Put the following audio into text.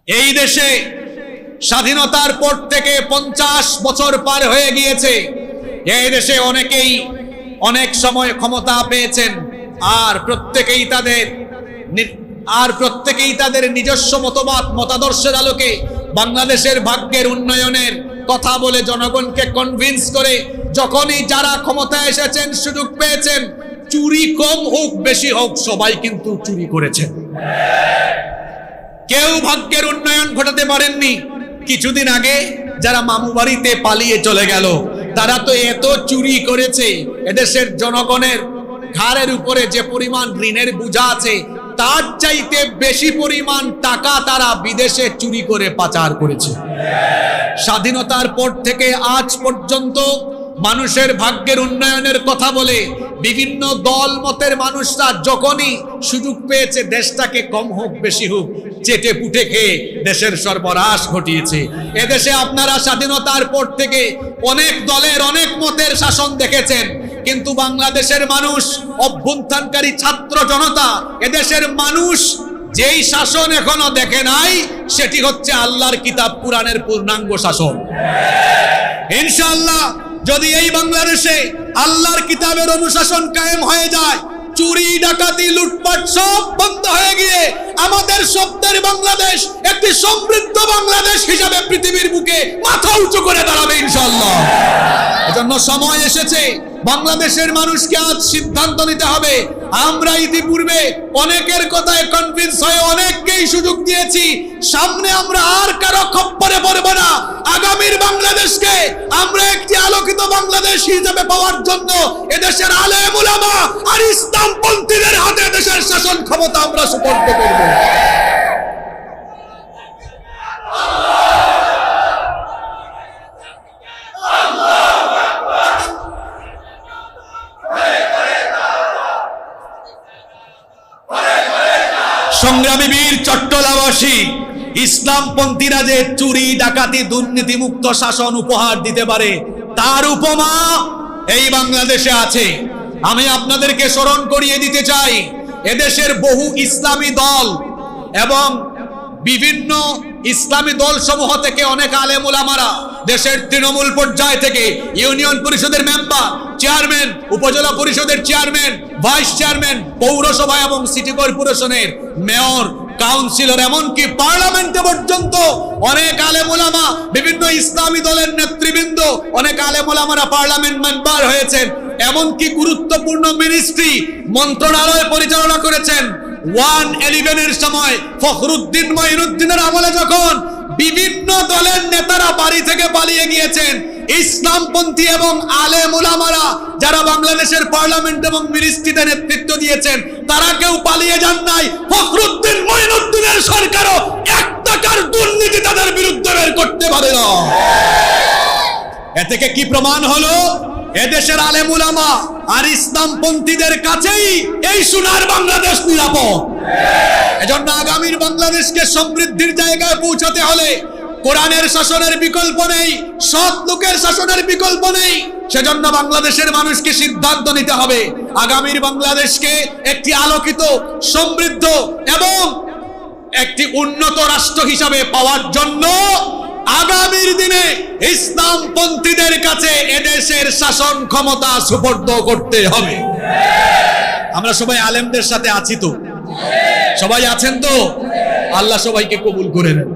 এই দেশে স্বাধীনতার পর থেকে 50 বছর পার হয়ে গিয়েছে। এই দেশে অনেকেই অনেক সময় ক্ষমতা পেয়েছেন, আর প্রত্যেকেই তাদের নিজস্ব মতাদর্শের আলোকে বাংলাদেশের ভাগ্যের উন্নয়নের কথা বলে জনগণকে কনভিন্স করে যখনই যারা ক্ষমতায় এসেছেন, সুযোগ পেয়েছেন, চুরি কম হোক বেশি হোক, সবাই কিন্তু চুরি করেছেন। কেউ ভাগ্যের উন্নয়ন ঘটাতে পারেননি। কিছুদিন আগে যারা মামু বাড়িতে পালিয়ে চলে গেল, তারা তো এত চুরি করেছে, এদেশের জনগণের ঘাড়ের উপরে যে পরিমাণ ঋণের বোঝা আছে, তার চাইতে বেশি পরিমাণ টাকা তারা বিদেশে চুরি করে পাচার করেছে। স্বাধীনতার পর থেকে আজ পর্যন্ত মানুষের ভাগ্যের উন্নয়নের কথা বলে বিভিন্ন দল মতের মানুষরা যখনই সুযোগ পেয়েছে, দেশটাকে কম হোক বেশি হোক চেটে পুটে খেয়ে দেশের সর্বনাশ ঘটিয়েছে। এদেশে আপনারা স্বাধীনতার পর থেকে অনেক দলের অনেক মতের শাসন দেখেছেন, কিন্তু বাংলাদেশের মানুষ, অভ্যুত্থানকারী ছাত্র জনতা, এদেশের মানুষ যেই শাসন এখনো দেখে নাই, সেটি হচ্ছে আল্লাহর কিতাব কুরআনের পূর্ণাঙ্গ শাসন। ইনশাআল্লাহ যদি এই বাংলাদেশে আল্লাহর কিতাবের অনুশাসন কায়েম হয়ে যায়, চুরি ডাকাতি লুটপাট সব বন্ধ হয়ে গিয়ে আমাদের স্বপ্নের বাংলাদেশ একটি সমৃদ্ধ বাংলাদেশ হিসাবে পৃথিবীর বুকে মাথা উঁচু করে দাঁড়াবে ইনশাআল্লাহ। এজন্য সময় এসেছে বাংলাদেশের মানুষকে আজ সিদ্ধান্ত নিতে হবে। আমরা ইতিপূর্বে অনেকের কথায় কনভিন্স হয়ে অনেককেই সুযোগ দিয়েছি, সামনে আমরা আর কারো খপ্পরে পড়ব না। আগামীর বাংলাদেশকে আমরা একটি আলোকিত বাংলাদেশ হিসেবে পাওয়ার জন্য এদেশের আলেম উলামা আর ইসলামপন্থীদের হাতে দেশের শাসন ক্ষমতা আমরা সুপর্দ করব। সংগ্রামী বীর চট্টলাবাসী, ইসলামপন্থীরা যে চুরি ডাকাতি দুর্নীতিমুক্ত শাসন উপহার দিতে পারে, তার উপমা এই বাংলাদেশে আছে। আমি আপনাদেরকে স্মরণ করিয়ে দিতে চাই, এদেশের বহু ইসলামী দল এবং বিভিন্ন ইসলামী দল সমূহ থেকে অনেক আলেম উলামারা দেশের তৃণমূল পর্যায় থেকে ইউনিয়ন পরিষদের মেম্বার, চেয়ারম্যান, উপজেলা পরিষদের চেয়ারম্যান, ভাইস চেয়ারম্যান, পৌরসভা এবং সিটি কর্পোরেশনের মেয়র, কাউন্সিলর, এমনকি পার্লামেন্টে পর্যন্ত অনেক আলেম উলামা, বিভিন্ন ইসলামী দলের নেতৃবৃন্দ, অনেক আলেম উলামারা পার্লামেন্ট মেম্বার হয়েছেন, এমনকি গুরুত্বপূর্ণ মিনিস্ট্রি মন্ত্রণালয় পরিচালনা করেছেন। 111-এর সময় ফখরুদ্দিন মঈনুদ্দিনের আমলে যখন বিভিন্ন দলের নেতারা বাড়ি থেকে পালিয়ে গিয়েছেন, ইসলামপন্থী এবং আলেম উলামারা যারা বাংলাদেশের পার্লামেন্ট এবং মিনিস্ট্রিতে নেতৃত্ব দিয়েছেন, তারা কেউ পালিয়ে যান নাই। ফখরুদ্দিন মঈনুদ্দিনের সরকারও 1 টাকার দুর্নীতি তাদের বিরুদ্ধে বের করতে পারে না। এ থেকে কি প্রমাণ হলো? এদেশের আলেম উলামা আর ইসলামপন্থীদের কাছেই এই সোনার বাংলাদেশ নিরাপদ। এজন্য আগামীর বাংলাদেশকে সমৃদ্ধির জায়গায় পৌঁছাতে হলে কোরআনের শাসনের বিকল্প নেই, সৎ লোকের শাসনের বিকল্প নেই। সেজন্য বাংলাদেশের মানুষকে সিদ্ধান্ত নিতে হবে, আগামীর বাংলাদেশকে একটি আলোকিত, সমৃদ্ধ এবং একটি উন্নত রাষ্ট্র হিসাবে পাওয়ার জন্য আগামীর দিনে ইসলামপন্থীদের কাছে এদেশের শাসন ক্ষমতা সুপর্দ করতে হবে। আমরা সবাই আলেমদের সাথে আছি তো? সবাই আছেন তো? আল্লাহ সবাইকে কবুল করে নেন।